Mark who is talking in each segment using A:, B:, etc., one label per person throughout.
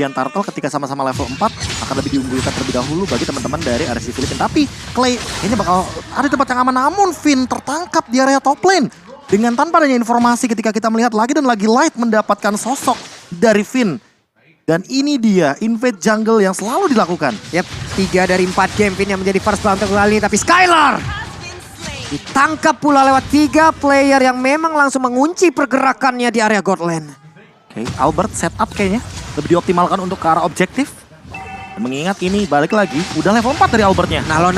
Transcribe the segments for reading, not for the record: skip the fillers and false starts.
A: bagian Turtle ketika sama-sama level 4 akan lebih diunggulkan terlebih dahulu bagi teman-teman dari RSG Filipina. Tapi Clay kayaknya bakal ada tempat yang aman, namun Finn tertangkap di area top lane. Dengan tanpa adanya informasi ketika kita melihat lagi dan lagi Light mendapatkan sosok dari Finn. Dan ini dia invade jungle yang selalu dilakukan.
B: Yap, 3 dari 4 game Finn yang menjadi first blood untuk kali ini. Tapi Skylar ditangkap pula lewat 3 player yang memang langsung mengunci pergerakannya di area God Lane.
A: Oke, Albert setup kayaknya lebih dioptimalkan untuk ke arah objektif. Mengingat ini balik lagi, udah level 4 dari Albertnya.
B: Nahlo,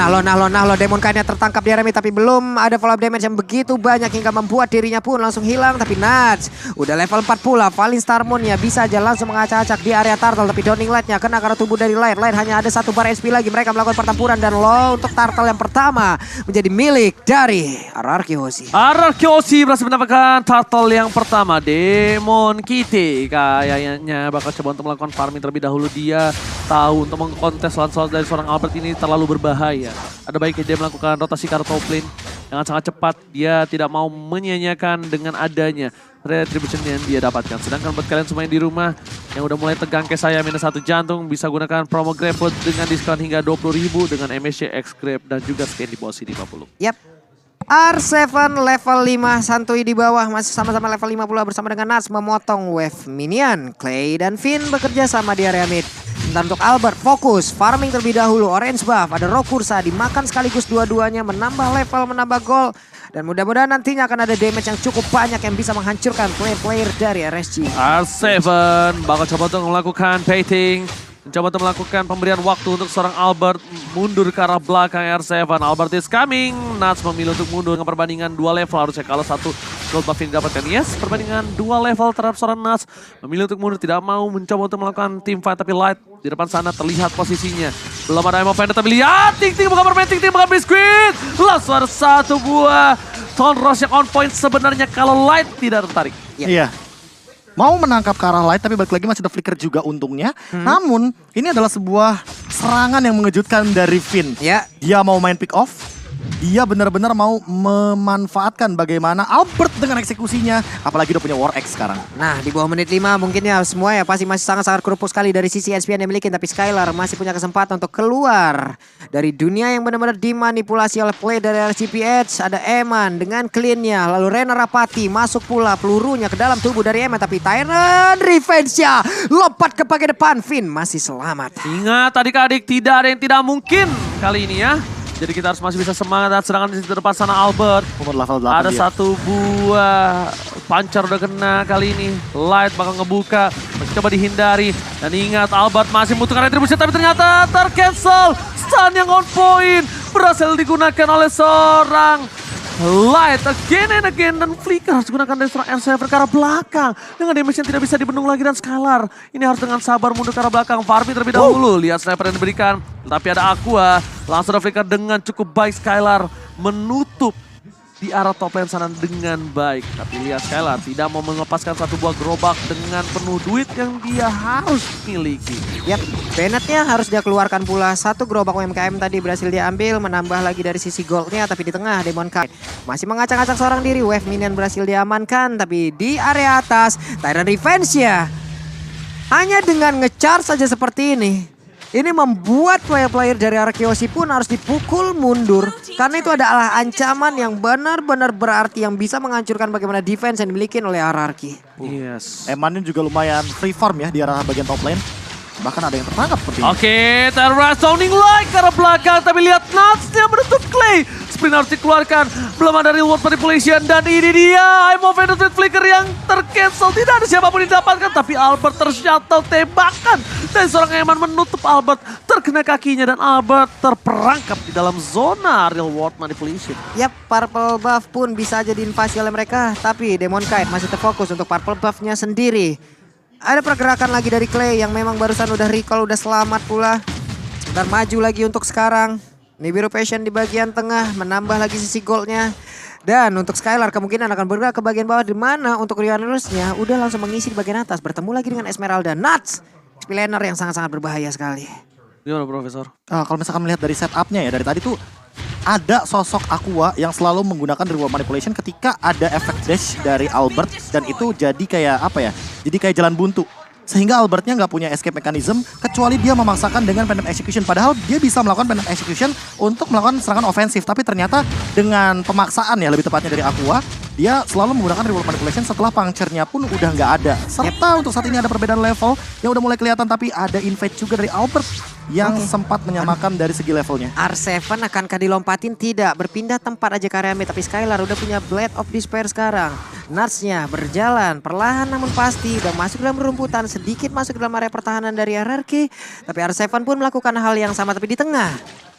B: Demon Knight tertangkap di area tapi belum ada follow up damage yang begitu banyak hingga membuat dirinya pun langsung hilang. Tapi Nats udah level 4 pula, Valin Starmoon ya bisa aja langsung mengacak-acak di area Turtle. Tapi Downing Light-nya kena karena tubuh dari Light. Light hanya ada 1 bar SP lagi, mereka melakukan pertempuran dan low untuk Turtle yang pertama menjadi milik dari RRQ Hoshi.
C: RRQ Hoshi berhasil mendapatkan Turtle yang pertama. Demon Kitty kayaknya bakal coba untuk melakukan farming terlebih dahulu. Dia tahu untuk mengkontes lawan dari seorang Albert ini terlalu berbahaya. Ada baiknya dia melakukan rotasi ke arah top lane yang sangat cepat. Dia tidak mau menyia-nyiakan dengan adanya retribution yang dia dapatkan. Sedangkan buat kalian semua yang di rumah yang udah mulai tegang kayak saya minus 1 jantung, bisa gunakan promo GrabFood dengan diskon hingga 20.000 dengan MSC X Grab dan juga scan di bawah sini 50.
B: Yap. R7 level 5 santuy di bawah, masih sama-sama level 5 pula bersama dengan Nats memotong wave minion. Clay dan Finn bekerja sama di area mid. Sementara untuk Albert fokus farming terlebih dahulu. Orange buff, ada Rokursa dimakan sekaligus dua-duanya, menambah level, menambah gol. Dan mudah-mudahan nantinya akan ada damage yang cukup banyak yang bisa menghancurkan player-player dari RSG.
C: R7 bakal coba untuk melakukan baiting. Mencoba untuk melakukan pemberian waktu untuk seorang Albert mundur ke arah belakang R7. Albert is coming. Nats memilih untuk mundur dengan perbandingan 2 level. Harusnya kalau 1 gold buff ini didapatkan. Yes, perbandingan 2 level terhadap seorang Nats. Memilih untuk mundur, tidak mau mencoba untuk melakukan team fight. Tapi Light di depan sana terlihat posisinya. Belum ada Emo Panda, tapi lihat Ting-Ting bukan bermain, Ting-Ting bukan biskuit. Langsung ada 1 buah Thorn Rush yang on point sebenarnya kalau Light tidak tertarik.
A: Iya. Mau menangkap ke arah Light, tapi balik lagi masih ada flicker juga untungnya. Namun, ini adalah sebuah serangan yang mengejutkan dari Finn.
B: Ya.
A: Dia mau main pick off. Dia benar-benar mau memanfaatkan bagaimana Albert dengan eksekusinya. Apalagi udah punya War X sekarang.
B: Nah, di bawah menit 5 mungkin ya semua ya pasti masih sangat-sangat kerupuk sekali dari sisi SPN yang dimiliki. Tapi Skylar masih punya kesempatan untuk keluar dari dunia yang benar-benar dimanipulasi oleh play dari RCPH. Ada Eman dengan clean-nya. Lalu Rena Rapati masuk pula pelurunya ke dalam tubuh dari Eman. Tapi Tyrant Revenge-nya lompat ke bagian depan. Finn masih selamat.
C: Ingat adik-adik, tidak ada yang tidak mungkin kali ini ya. Jadi kita harus masih bisa semangat. Sedangkan di depan sana Albert.
A: Level 8
C: ada
A: dia.
C: 1 buah pancar udah kena kali ini. Light bakal ngebuka. Coba dihindari. Dan ingat Albert masih membutuhkan retribusi. Tapi ternyata tercancel. Stun yang on point. Berhasil digunakan oleh seorang Light again and again. Dan flicker harus digunakan dari seorang R7 ke arah belakang. Dengan damage yang tidak bisa dibendung lagi. Dan Skylar ini harus dengan sabar mundur ke arah belakang. Farming terlebih dahulu. Lihat sniper yang diberikan. Tapi ada Aqua. Langsung ada flicker dengan cukup baik. Skylar menutup di arah top lane sana dengan baik. Tapi lihat Skylar tidak mau melepaskan 1 buah gerobak dengan penuh duit yang dia harus miliki.
B: Yap, Bennett-nya harus dia keluarkan pula. 1 gerobak UMKM tadi berhasil dia ambil. Menambah lagi dari sisi goldnya. Tapi di tengah Demon Knight masih mengacak-acak seorang diri. Wave minion berhasil diamankan. Tapi di area atas Tyrant Revenge-nya hanya dengan nge-charge saja seperti ini. Ini membuat player-player dari RRQ Hoshi pun harus dipukul mundur. Karena itu adalah ancaman yang benar-benar berarti yang bisa menghancurkan bagaimana defense yang dimiliki oleh RRQ.
C: Yes.
A: Emannya juga lumayan free farm ya di arah bagian top lane. Bahkan ada yang tertangkap seperti ini.
C: Oke, Terra Sounding Light ke arah belakang. Tapi lihat Nats-nya menutup Clay. Sprint harus dikeluarkan. Belum ada reward manipulation. Dan ini dia. I'm of Ended Flicker yang tercancel. Tidak ada siapapun yang didapatkan. Tapi Albert tershuttle tembakan. Dan seorang Eman menutup Albert. Terkena kakinya. Dan Albert terperangkap di dalam zona reward manipulation.
B: Yap, purple buff pun bisa jadi invasi oleh mereka. Tapi Demon Knight masih terfokus untuk purple buff-nya sendiri. Ada pergerakan lagi dari Clay yang memang barusan udah recall, udah selamat pula. Dan maju lagi untuk sekarang. Nibiru Passion di bagian tengah, menambah lagi sisi goldnya. Dan untuk Skylar kemungkinan akan bergerak ke bagian bawah, di mana untuk Rionerus-nya udah langsung mengisi di bagian atas. Bertemu lagi dengan Esmeralda. Nuts! Spillener yang sangat-sangat berbahaya sekali.
C: Gimana Profesor?
A: Kalau misalkan melihat dari setupnya ya, dari tadi tuh ada sosok Aqua yang selalu menggunakan reward manipulation ketika ada efek dash dari Albert. Dan itu jadi kayak apa ya, jadi kayak jalan buntu. sehingga Albertnya nggak punya escape mechanism kecuali dia memaksakan dengan pendant execution. Padahal dia bisa melakukan pendant execution untuk melakukan serangan ofensif, tapi ternyata dengan pemaksaan ya lebih tepatnya dari Aqua, dia selalu menggunakan reroll manipulation setelah puncture-nya pun udah nggak ada. Serta untuk saat ini ada perbedaan level yang udah mulai kelihatan, tapi ada invade juga dari Albert yang sempat menyamakan dari segi levelnya.
B: R7 akankah dilompatin? Tidak, berpindah tempat aja Karyame, tapi Skylar udah punya Blade of Despair sekarang. Nuts-nya berjalan perlahan namun pasti, udah masuk dalam rumputan, sedikit masuk dalam area pertahanan dari RRQ. Tapi R7 pun melakukan hal yang sama, tapi di tengah.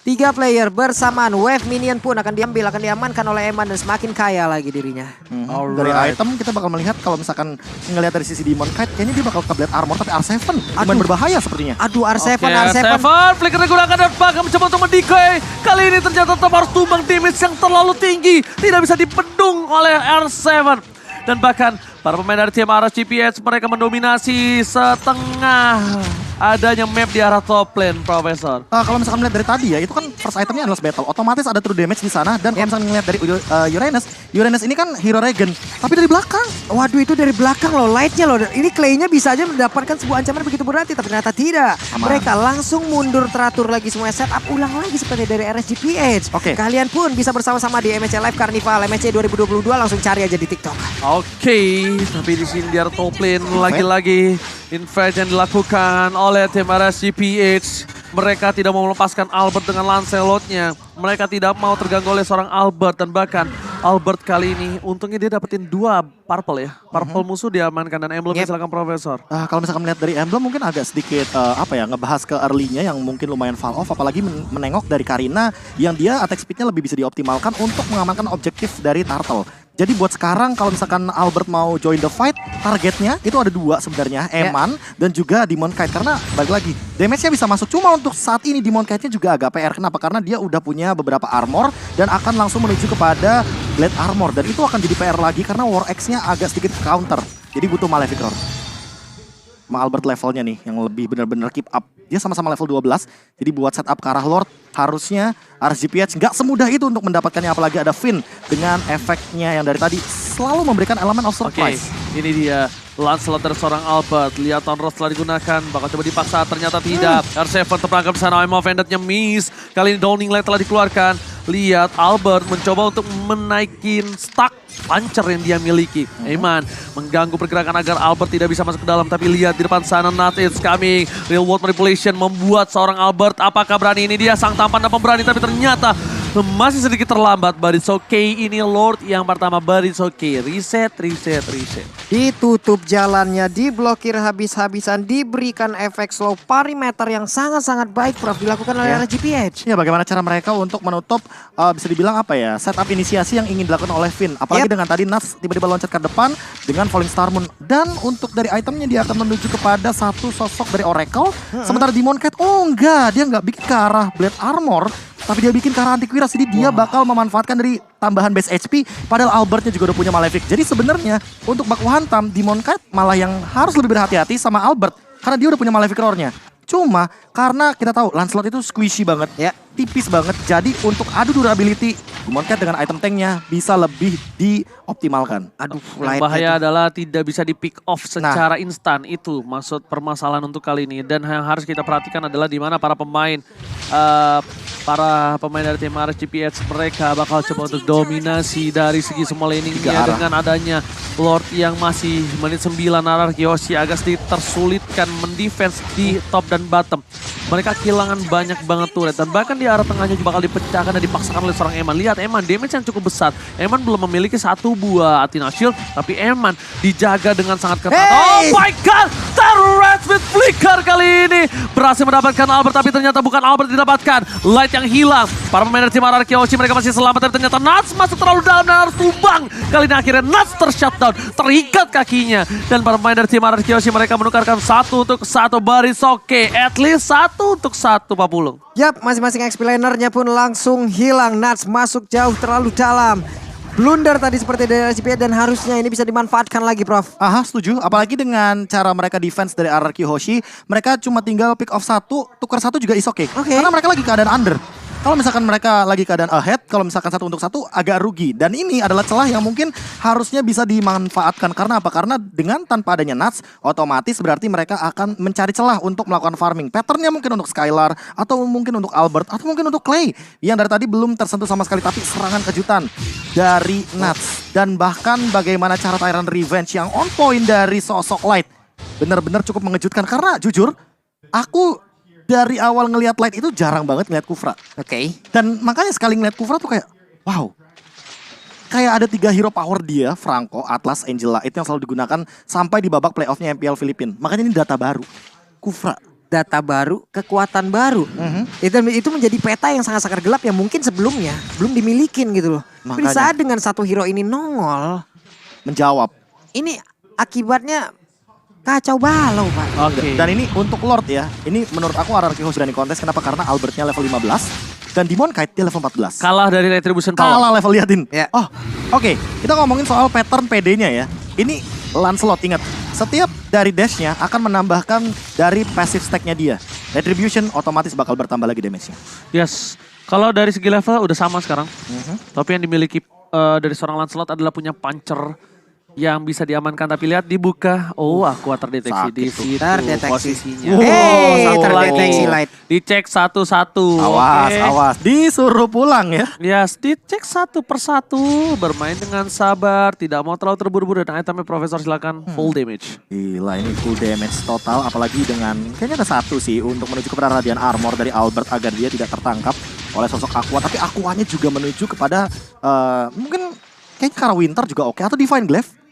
B: 3 player bersamaan, wave minion pun akan diambil, akan diamankan oleh Eman dan semakin kaya lagi dirinya.
A: Dari item kita bakal melihat kalau misalkan ngelihat dari sisi Demon Knight, kayaknya dia bakal ke Blade Armor, tapi R7 lumayan berbahaya sepertinya.
B: Aduh R7,
C: Oke,
B: R7.
C: flicker digunakan dan Bagam mencoba untuk mendecoy. Kali ini ternyata tetap harus tumbang damage yang terlalu tinggi. Tidak bisa dibendung oleh R7. Dan bahkan para pemain dari tim RSGPH mereka mendominasi setengah adanya map di arah top lane, Profesor.
A: Kalau misalkan melihat dari tadi ya, itu kan first itemnya adalah battle. Otomatis ada true damage di sana. Dan kalau misalkan ngelihat dari Uranus ini kan hero regen. Tapi dari belakang.
B: Waduh, itu dari belakang loh, lightnya loh. Ini Clay-nya bisa aja mendapatkan sebuah ancaman begitu berarti, tapi ternyata tidak.
A: Aman.
B: Mereka langsung mundur teratur lagi semuanya, setup ulang lagi seperti dari RSGPH.
A: Oke.
B: Kalian pun bisa bersama-sama di MSC Live Carnival, MSC 2022, langsung cari aja di TikTok.
C: Oke, tapi di sini di arah top lane lagi-lagi invade yang dilakukan oleh tim RSGPH. Mereka tidak mau melepaskan Albert dengan Lancelot-nya. Mereka tidak mau terganggu oleh seorang Albert. Dan bahkan Albert kali ini untungnya dia dapetin 2 purple ya. Purple musuh diamankan dan emblemnya silakan Profesor.
A: Kalau misalkan melihat dari emblem mungkin agak sedikit ngebahas ke early-nya yang mungkin lumayan fall off. Apalagi menengok dari Karina yang dia attack speed-nya lebih bisa dioptimalkan untuk mengamankan objektif dari Turtle. Jadi buat sekarang kalau misalkan Albert mau join the fight, targetnya itu ada 2 sebenarnya, Eman dan juga Demon Knight. Karena balik lagi, damage-nya bisa masuk. Cuma untuk saat ini Demon Knight-nya juga agak PR. Kenapa? Karena dia udah punya beberapa armor dan akan langsung menuju kepada Blade Armor. Dan itu akan jadi PR lagi karena War X-nya agak sedikit counter. Jadi butuh Malefic Roar. Sama Albert levelnya nih yang lebih benar-benar keep up. Dia sama-sama level 12. Jadi buat setup ke arah Lord harusnya RSGPH nggak semudah itu untuk mendapatkannya, apalagi ada Finn dengan efeknya yang dari tadi selalu memberikan elemen of surprise.
C: Oke, ini dia Lancelot dari seorang Albert. Lihat Town Rose telah digunakan, bakal coba dipaksa, ternyata tidak. R7 terperangkap di sana, I'm offended-nya miss. Kali ini Downing Light telah dikeluarkan. Lihat Albert mencoba untuk menaikin stack puncher yang dia miliki. Eman mengganggu pergerakan agar Albert tidak bisa masuk ke dalam. Tapi lihat di depan sana, Not It's Coming. Real World Manipulation membuat seorang Albert, apakah berani ini dia sang tampan dan pemberani. Tapi ternyata masih sedikit terlambat. But it's okay, ini Lord yang pertama, but it's okay. Reset.
B: Ditutup jalannya, diblokir habis-habisan, diberikan efek slow perimeter yang sangat-sangat baik, Prof, dilakukan oleh RSGPH.
A: Ya, bagaimana cara mereka untuk menutup bisa dibilang setup inisiasi yang ingin dilakukan oleh Finn. Apalagi dengan tadi Nuts tiba-tiba loncat ke depan dengan Falling Star Moon. Dan untuk dari itemnya dia akan menuju kepada satu sosok dari Oracle. Sementara Demon Knight, dia nggak bikin ke arah Blade Armor, tapi dia bikin ke arah Antiquiras. Jadi dia bakal memanfaatkan dari tambahan base HP, padahal Albertnya juga udah punya Malefic. Jadi sebenarnya untuk baku hantam, Demon Knight malah yang harus lebih berhati-hati sama Albert. Karena dia udah punya Malefic Roar-nya. Cuma karena kita tahu Lancelot itu squishy banget, tipis banget. Jadi untuk adu durability, Demon Knight dengan item tanknya bisa lebih dioptimalkan.
B: Aduh,
C: Yang bahaya adalah tidak bisa di pick off secara instan. Itu maksud permasalahan untuk kali ini. Dan yang harus kita perhatikan adalah di mana para pemain dari tim RSGPH mereka bakal coba untuk dominasi dari segi semua laningnya dengan adanya Lord yang masih menit 9. RRQ Hoshi agak sedikit tersulitkan mendefense di top dan bottom. Mereka kehilangan banyak banget turret dan bahkan di arah tengahnya juga bakal dipecahkan dan dipaksakan oleh seorang Eman. Lihat Eman, damage yang cukup besar. Eman belum memiliki 1 buah Athena Shield, tapi Eman dijaga dengan sangat ketat. Oh my god, Terror with Flicker kali ini berhasil mendapatkan Albert, tapi ternyata bukan Albert didapatkan. Light yang hilang. Para pemain dari tim RRQ Hoshi mereka masih selamat, tapi ternyata Nuts masuk terlalu dalam dan harus tumbang. Kali ini akhirnya Nuts tershutdown, terikat kakinya. Dan para pemain dari tim RRQ Hoshi mereka menukarkan 1 untuk 1 baris oke. At least 1 untuk 1 Pak Pulung.
B: Yap, masing-masing XP lanernya pun langsung hilang. Nuts masuk jauh terlalu dalam. Blunder tadi seperti dari RSGPH dan harusnya ini bisa dimanfaatkan lagi, Prof.
A: Setuju. Apalagi dengan cara mereka defense dari RRQ Hoshi, mereka cuma tinggal pick off 1, tukar 1 juga is okay. Karena mereka lagi keadaan under. kalau misalkan mereka lagi keadaan ahead, kalau misalkan 1 untuk 1 agak rugi. Dan ini adalah celah yang mungkin harusnya bisa dimanfaatkan. Karena apa? Karena dengan tanpa adanya Nuts, otomatis berarti mereka akan mencari celah untuk melakukan farming. Patternnya mungkin untuk Skylar, atau mungkin untuk Albert, atau mungkin untuk Clay. Yang dari tadi belum tersentuh sama sekali, tapi serangan kejutan dari Nuts. Dan bahkan bagaimana cara Tyrant Revenge yang on point dari sosok Light. Benar-benar cukup mengejutkan. Karena jujur, aku dari awal ngelihat Light itu jarang banget ngelihat Kufra.
B: Oke.
A: Dan makanya sekali ngeliat Kufra tuh kayak, wow. Kayak ada 3 hero power dia, Franco, Atlas, Angela. Itu yang selalu digunakan sampai di babak playoffnya MPL Filipina. Makanya ini data baru. Kufra.
B: Data baru, kekuatan baru. Itu menjadi peta yang sangat-sangat gelap yang mungkin sebelumnya belum dimilikin gitu loh. Tapi di
A: Makanya.
B: saat dengan satu hero ini nongol,
A: Menjawab.
B: ini akibatnya kacau balau, Pak.
C: Oke.
A: Dan ini untuk Lord ya. Ini menurut aku RRQ harus berani kontes. Kenapa? Karena Albertnya level 15. Dan Demon Kite dia level 14.
C: Kalah dari Retribution Power.
A: Kalah level, liatin.
B: Ya.
A: Oh, oke. Kita ngomongin soal pattern PD-nya ya. Ini Lancelot, ingat. Setiap dari dash-nya akan menambahkan dari passive stack-nya dia. Retribution otomatis bakal bertambah lagi damage-nya.
C: Yes. Kalau dari segi level udah sama sekarang. Tapi yang dimiliki dari seorang Lancelot adalah punya puncher yang bisa diamankan. Tapi lihat dibuka. Oh, Aqua terdeteksi di
A: Sakit tuh.
C: situ
B: Terdeteksi.
C: posisinya.
A: Wow.
B: Hey,
C: Satu
B: terdeteksi
C: lagi.
B: Light.
C: Dicek satu-satu.
A: Awas,
C: Oke.
A: awas. Disuruh pulang ya.
C: Yes, dicek satu persatu. Bermain dengan sabar. Tidak mau terlalu terburu-buru. Dan itemnya Profesor silakan full damage.
A: Gila, ini full damage total. Apalagi dengan, kayaknya ada 1 sih untuk menuju kepada Radiant Armor dari Albert agar dia tidak tertangkap oleh sosok Aqua. Tapi Aquanya juga menuju kepada, mungkin kayaknya Kara Winter juga oke. Atau Divine Glaive.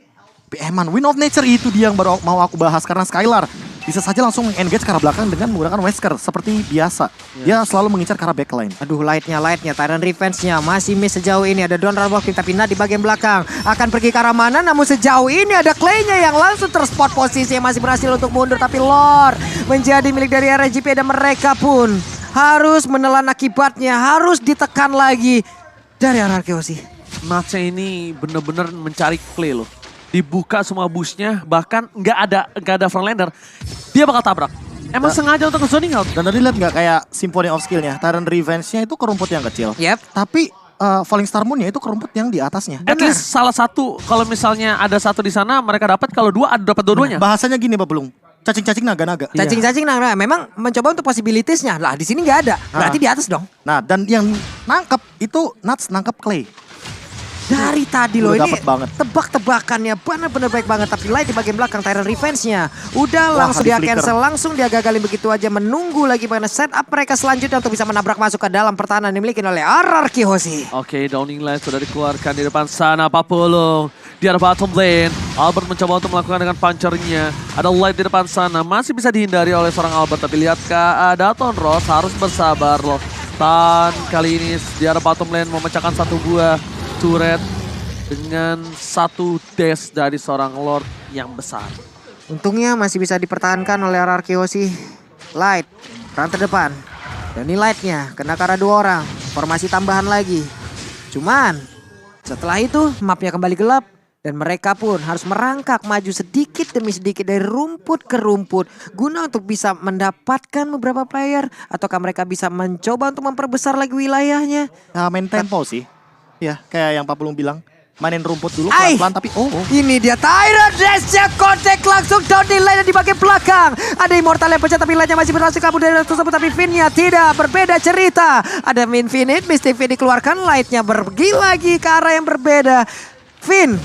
A: Tapi Eman, Wind of Nature itu dia yang baru mau aku bahas. Karena Skylar bisa saja langsung engage ke arah belakang dengan menggunakan Wesker. Seperti biasa. Dia selalu mengincar ke arah backline.
B: Aduh, lightnya, Tyrant Revenge-nya masih miss sejauh ini. Ada Don Walking tapi Nat di bagian belakang. Akan pergi ke arah mana, namun sejauh ini ada Clay-nya yang langsung terspot posisi yang masih berhasil untuk mundur. Tapi Lord menjadi milik dari RGP dan mereka pun harus menelan akibatnya. Harus ditekan lagi dari RRQ sih.
C: Natsnya ini bener-bener mencari Clay loh. Dibuka semua bushnya, bahkan nggak ada frontlander. Dia bakal tabrak. Emang sengaja untuk zoning out.
A: Dan tadi lihat nggak kayak Symphony of Skill-nya. Tyrant Revenge-nya itu ke rumput yang kecil.
B: Yep.
A: Tapi Falling Star Moon-nya itu ke rumput yang di atasnya.
C: At least salah satu, kalau misalnya ada satu di sana, mereka dapat. Kalau dua, ada dapat dua-duanya.
A: Bahasanya gini Pak Belum. Cacing-cacing naga-naga.
B: Cacing-cacing nah, memang mencoba untuk possibilities-nya. Lah di sini nggak ada. Berarti di atas dong.
A: Nah, dan yang nangkep itu Nuts nangkep Clay.
B: Dari tadi loh
A: Udah
B: ini
A: dapet banget.
B: tebak-tebakannya benar-benar baik banget. Tapi Light di bagian belakang Tyrant Revenge-nya udah
A: Wah,
B: langsung
A: di
B: dia
A: flicker.
B: cancel, langsung dia gagalin begitu aja. Menunggu lagi bagaimana setup mereka selanjutnya untuk bisa menabrak masuk ke dalam pertahanan yang dimiliki oleh RRQ Hoshi.
C: Oke, Downing Light sudah dikeluarkan di depan sana. Papulung di arah bottom lane. Albert mencoba untuk melakukan dengan punchernya. Ada Light di depan sana. Masih bisa dihindari oleh seorang Albert. Tapi lihat Daton Ross harus bersabar loh. Tan kali ini di arah bottom lane memecahkan satu buah turret dengan satu dash dari seorang Lord yang besar.
B: Untungnya masih bisa dipertahankan oleh RRQ Hoshi. Light peran terdepan. Dan ini Light-nya kena ke arah 2 orang. Formasi tambahan lagi. Cuman setelah itu mapnya kembali gelap. Dan mereka pun harus merangkak maju sedikit demi sedikit dari rumput ke rumput. Guna untuk bisa mendapatkan beberapa player. Ataukah mereka bisa mencoba untuk memperbesar lagi wilayahnya.
A: Nah, main tempo sih. Ya, kayak yang Pak Belum bilang. Mainin rumput dulu
B: Ai.
A: pelan-pelan tapi
B: Ini dia Tyrant Dash-nya kontak langsung down di lane di bagian belakang. Ada Immortal yang pecah tapi lane-nya masih berhasil kabur dari tersebut. Tapi Finn-nya tidak, berbeda cerita. Ada Infinite, Mystic Finn dikeluarkan. Light-nya pergi lagi ke arah yang berbeda. Finn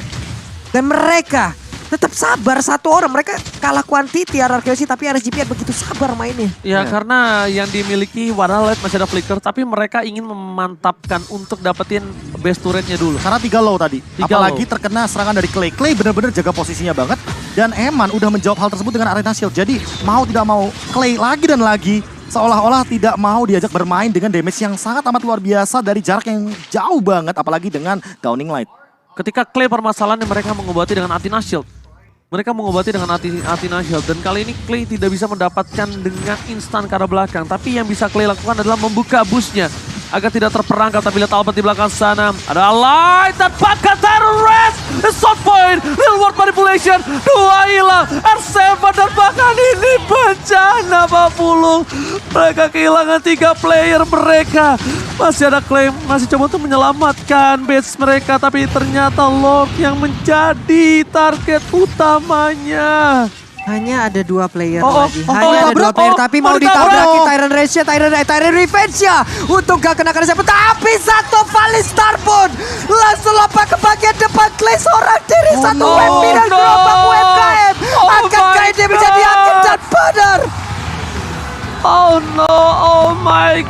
B: dan mereka tetap sabar satu orang. Mereka kalah quantity RRQ sih, tapi RGP begitu sabar mainnya.
C: Ya, karena yang dimiliki wadah Light masih ada flicker. Tapi mereka ingin memantapkan untuk dapetin base turretnya dulu.
A: karena 3 low tadi.
C: 3
A: Apalagi
C: low.
A: terkena serangan dari Clay. Clay benar-benar jaga posisinya banget. Dan Eman udah menjawab hal tersebut dengan Arena Shield. Jadi mau tidak mau Clay lagi dan lagi seolah-olah tidak mau diajak bermain dengan damage yang sangat amat luar biasa dari jarak yang jauh banget. Apalagi dengan Downing Light.
C: Ketika Clay permasalahan yang mereka mengobati dengan Athena Shield. Mereka mengobati dengan Athena Shield. Dan kali ini Clay tidak bisa mendapatkan dengan instan ke arah belakang. Tapi yang bisa Clay lakukan adalah membuka bushnya. agar tidak terperangkap. Tapi lihat Albert di belakang sana. Ada Light dan Pakat Terrorist. Shot point, real world manipulation. 2 hilang, R7 dan bahkan ini bencana Pak Pulung. Mereka kehilangan 3 player mereka. Masih ada klaim, masih coba untuk menyelamatkan base mereka. Tapi ternyata Lord yang menjadi target utamanya.
B: Hanya ada 2 player
C: Oh,
B: lagi.
C: oh,
B: Hanya ada 2 player, tapi mau ditabraki
C: ditabrak.
B: Tyrant Revenge-nya. Untuk gak kena siapa. Tapi satu Valistar pun langsung lompat ke bagian depan. Clay seorang diri. Satu WP dan gerobak UMKM. Akankah ini bisa diambil dan benar?
C: Oh no, oh my